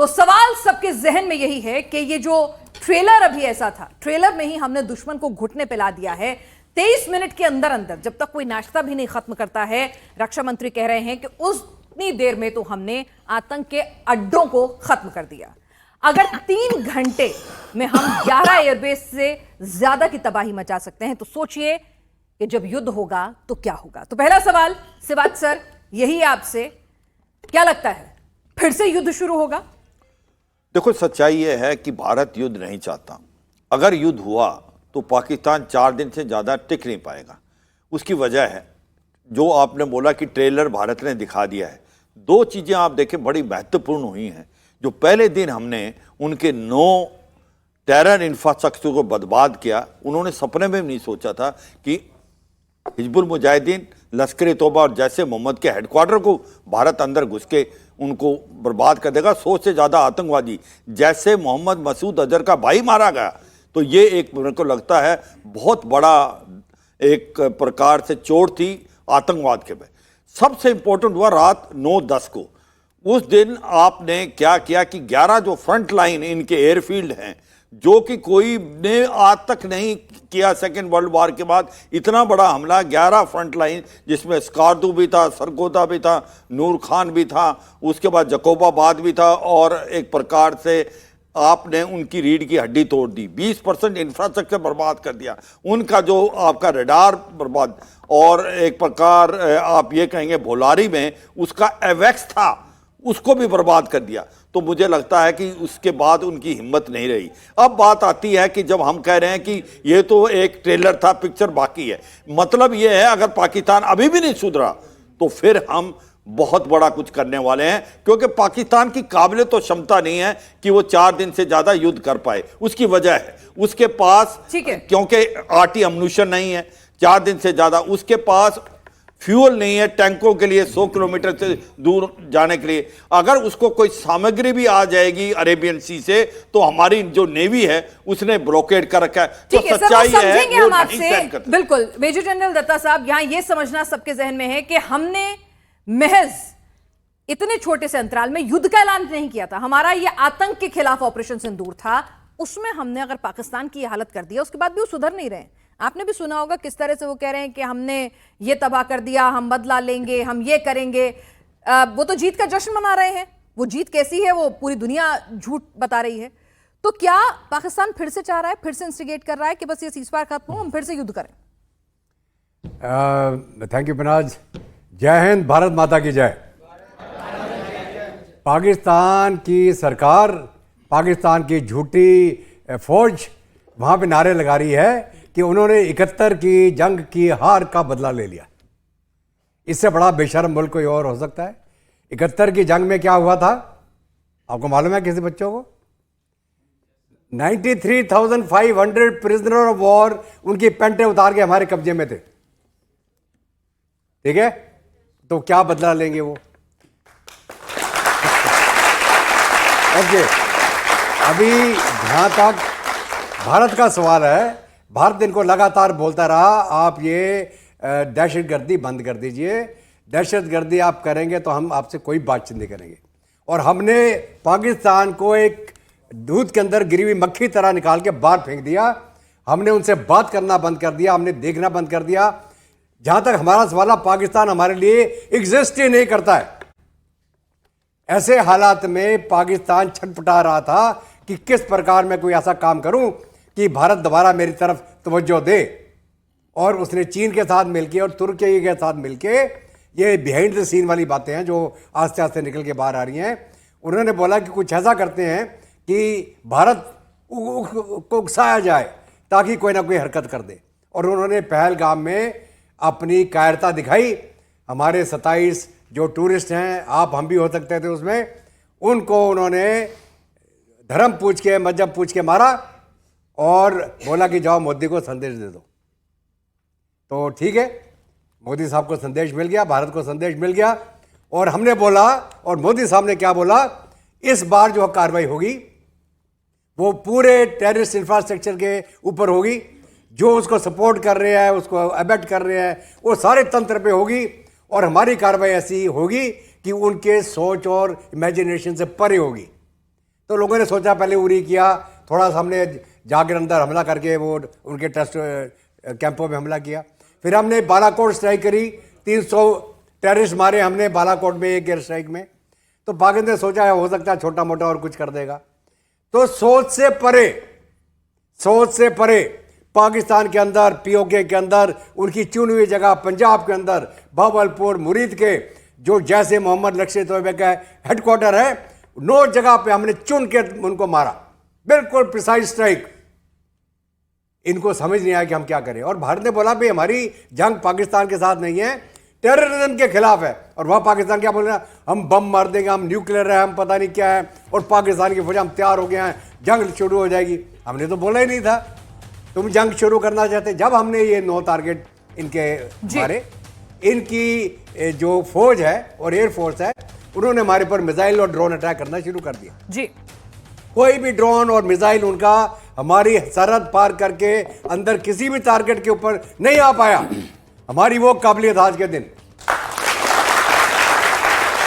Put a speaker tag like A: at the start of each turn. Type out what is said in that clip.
A: तो सवाल सबके जहन में यही है कि ये जो ट्रेलर अभी ऐसा था, ट्रेलर में ही हमने दुश्मन को घुटने पे ला दिया है। 23 मिनट के अंदर अंदर, जब तक कोई नाश्ता भी नहीं खत्म करता है, रक्षा मंत्री कह रहे हैं कि उतनी देर में तो हमने आतंक के अड्डों को खत्म कर दिया। अगर 3 घंटे में हम 11 एयरबेस से ज्यादा की तबाही मचा सकते हैं, तो सोचिए कि जब युद्ध होगा तो क्या होगा। तो पहला सवाल सिवाच सर यही है आपसे, क्या लगता है फिर से युद्ध शुरू होगा?
B: देखो, सच्चाई यह है कि भारत युद्ध नहीं चाहता। अगर युद्ध हुआ तो पाकिस्तान 4 दिन से ज़्यादा टिक नहीं पाएगा। उसकी वजह है जो आपने बोला कि ट्रेलर भारत ने दिखा दिया है। 2 चीज़ें आप देखें बड़ी महत्वपूर्ण हुई हैं। जो पहले दिन हमने उनके 9 टेरर इंफ्रास्ट्रक्चर को बर्बाद किया, उन्होंने सपने में भी नहीं सोचा था कि हिजबुल मुजाहिदीन, लश्कर तौबा और जैसे मोहम्मद के हेडक्वार्टर को भारत अंदर घुस के उनको बर्बाद कर देगा। 100 से ज़्यादा आतंकवादी, जैसे मोहम्मद मसूद अजहर का भाई मारा गया, तो ये एक मेरे को लगता है बहुत बड़ा एक प्रकार से चोट थी आतंकवाद के पे। सबसे इंपॉर्टेंट हुआ रात 9-10 को। उस दिन आपने क्या किया कि 11 जो फ्रंट लाइन इनके एयरफील्ड हैं, जो कि कोई ने आज तक नहीं किया सेकेंड वर्ल्ड वॉर के बाद इतना बड़ा हमला। 11 फ्रंट लाइन, जिसमें स्कार्दू भी था, सरगोदा भी था, नूर खान भी था, उसके बाद जकोबाबाद भी था, और एक प्रकार से आपने उनकी रीढ़ की हड्डी तोड़ दी। 20% इंफ्रास्ट्रक्चर बर्बाद कर दिया, उनका जो आपका रडार बर्बाद, और एक प्रकार आप ये कहेंगे भोलारी में उसका एवेक्स था, उसको भी बर्बाद कर दिया। तो मुझे लगता है कि उसके बाद उनकी हिम्मत नहीं रही। अब बात आती है कि जब हम कह रहे हैं कि ये तो एक ट्रेलर था, पिक्चर बाकी है, मतलब ये है अगर पाकिस्तान अभी भी नहीं सुधरा तो फिर हम बहुत बड़ा कुछ करने वाले हैं, क्योंकि पाकिस्तान की काबिलियत तो क्षमता नहीं है कि वो 4 दिन से ज्यादा युद्ध कर पाए। उसकी वजह है उसके पास, क्योंकि आर्टी अम्यूनिशन नहीं है 4 दिन से ज्यादा, उसके पास फ्यूल नहीं है टैंकों के लिए 100 किलोमीटर से दूर जाने के लिए। अगर उसको कोई सामग्री भी आ जाएगी अरेबियन सी से, तो हमारी जो नेवी है उसने ब्लॉकेड कर रखा है। तो सच्चाई है
A: हम आपसे बिल्कुल। मेजर जनरल दत्ता साहब, यहां यह समझना सबके जहन में है कि हमने महज इतने छोटे से अंतराल में युद्ध का ऐलान नहीं किया था। हमारा यह आतंक के खिलाफ ऑपरेशन सिंदूर था, उसमें हमने अगर पाकिस्तान की हालत कर दिया, उसके बाद भी वो सुधर नहीं रहे। आपने भी सुना होगा किस तरह से वो कह रहे हैं कि हमने ये तबाह कर दिया, हम बदला लेंगे, हम ये करेंगे। वो तो जीत का जश्न मना रहे हैं। वो जीत कैसी है वो पूरी दुनिया झूठ बता रही है। तो क्या पाकिस्तान फिर से चाह रहा है, फिर से इंस्टिगेट कर रहा है कि बस ये सीजफायर खत्म हो, हम फिर से युद्ध करें?
C: थैंक यू पनाज। जय हिंद, भारत माता की जय। पाकिस्तान की सरकार, पाकिस्तान की झूठी फौज वहां पे नारे लगा रही है कि उन्होंने 71 की जंग की हार का बदला ले लिया। इससे बड़ा बेशर्म मुल्क कोई और हो सकता है? 71 की जंग में क्या हुआ था आपको मालूम है किसी बच्चों को? 93,500 प्रिजनर ऑफ वॉर उनकी पेंटें उतार के हमारे कब्जे में थे। ठीक है, तो क्या बदला लेंगे वो? ओके, अभी जहां तक भारत का सवाल है, भारत इनको लगातार बोलता रहा आप ये दहशतगर्दी बंद कर दीजिए, दहशतगर्दी आप करेंगे तो हम आपसे कोई बातचीत नहीं करेंगे। और हमने पाकिस्तान को एक दूध के अंदर गिरी हुई मक्खी तरह निकाल के बाहर फेंक दिया। हमने उनसे बात करना बंद कर दिया, हमने देखना बंद कर दिया। जहां तक हमारा सवाल है, पाकिस्तान हमारे लिए एग्जिस्ट ही नहीं करता है। ऐसे हालात में पाकिस्तान छटपटा रहा था कि किस प्रकार मैं कोई ऐसा काम करूं कि भारत दोबारा मेरी तरफ तवज्जो दे। और उसने चीन के साथ मिलके और तुर्की के साथ मिलके, ये बिहाइंड द सीन वाली बातें हैं जो आस्ते आस्ते निकल के बाहर आ रही हैं। उन्होंने बोला कि कुछ ऐसा करते हैं कि भारत को उकसाया जाए ताकि कोई ना कोई हरकत कर दे। और उन्होंने पहलगाम में अपनी कायरता दिखाई। हमारे 27 जो टूरिस्ट हैं, आप हम भी हो सकते थे उसमें, उनको उन्होंने धर्म पूछ के, मजहब पूछ के मारा और बोला कि जाओ मोदी को संदेश दे दो। तो ठीक है, मोदी साहब को संदेश मिल गया, भारत को संदेश मिल गया। और हमने बोला, और मोदी साहब ने क्या बोला, इस बार जो कार्रवाई होगी वो पूरे टेररिस्ट इंफ्रास्ट्रक्चर के ऊपर होगी। जो उसको सपोर्ट कर रहे हैं, उसको अबेट कर रहे हैं, वो सारे तंत्र पे होगी। और हमारी कार्रवाई ऐसी होगी कि उनके सोच और इमेजिनेशन से परे होगी। तो लोगों ने सोचा पहले उरी किया, थोड़ा सा हमने जाकर अंदर हमला करके वो उनके टेस्ट कैंपों में हमला किया। फिर हमने बालाकोट स्ट्राइक करी, 300 टेररिस्ट मारे हमने बालाकोट में एक एयर स्ट्राइक में। तो पाकिस्तान ने सोचा है हो सकता है छोटा मोटा और कुछ कर देगा। तो सोच से परे पाकिस्तान के अंदर, पीओके के अंदर, उनकी चुनी हुई जगह पंजाब के अंदर भावलपुर मुरीद के जो जैसे मोहम्मद लश्कर तोयबा का हेडक्वार्टर है, 9 जगह पे हमने चुन के उनको मारा, बिल्कुल प्रिसाइज स्ट्राइक। इनको समझ नहीं आया कि हम क्या करें। और भारत ने बोला भाई हमारी जंग पाकिस्तान के साथ नहीं है, टेररिज्म के खिलाफ है। और वह पाकिस्तान क्या बोल रहा है, हम बम मार देंगे, हम न्यूक्लियर है, हम पता नहीं क्या है, और पाकिस्तान की फौज हम तैयार हो गए हैं, जंग शुरू हो जाएगी। हमने तो बोला ही नहीं था तुम जंग शुरू करना चाहते। जब हमने ये 9 टारगेट इनके मारे, इनकी जो फौज है और एयरफोर्स है, उन्होंने हमारे पर मिसाइल और ड्रोन अटैक करना शुरू कर दिया
A: जी।
C: कोई भी ड्रोन और मिसाइल उनका हमारी सरहद पार करके अंदर किसी भी टारगेट के ऊपर नहीं आ पाया। हमारी वो काबिलियत आज के दिन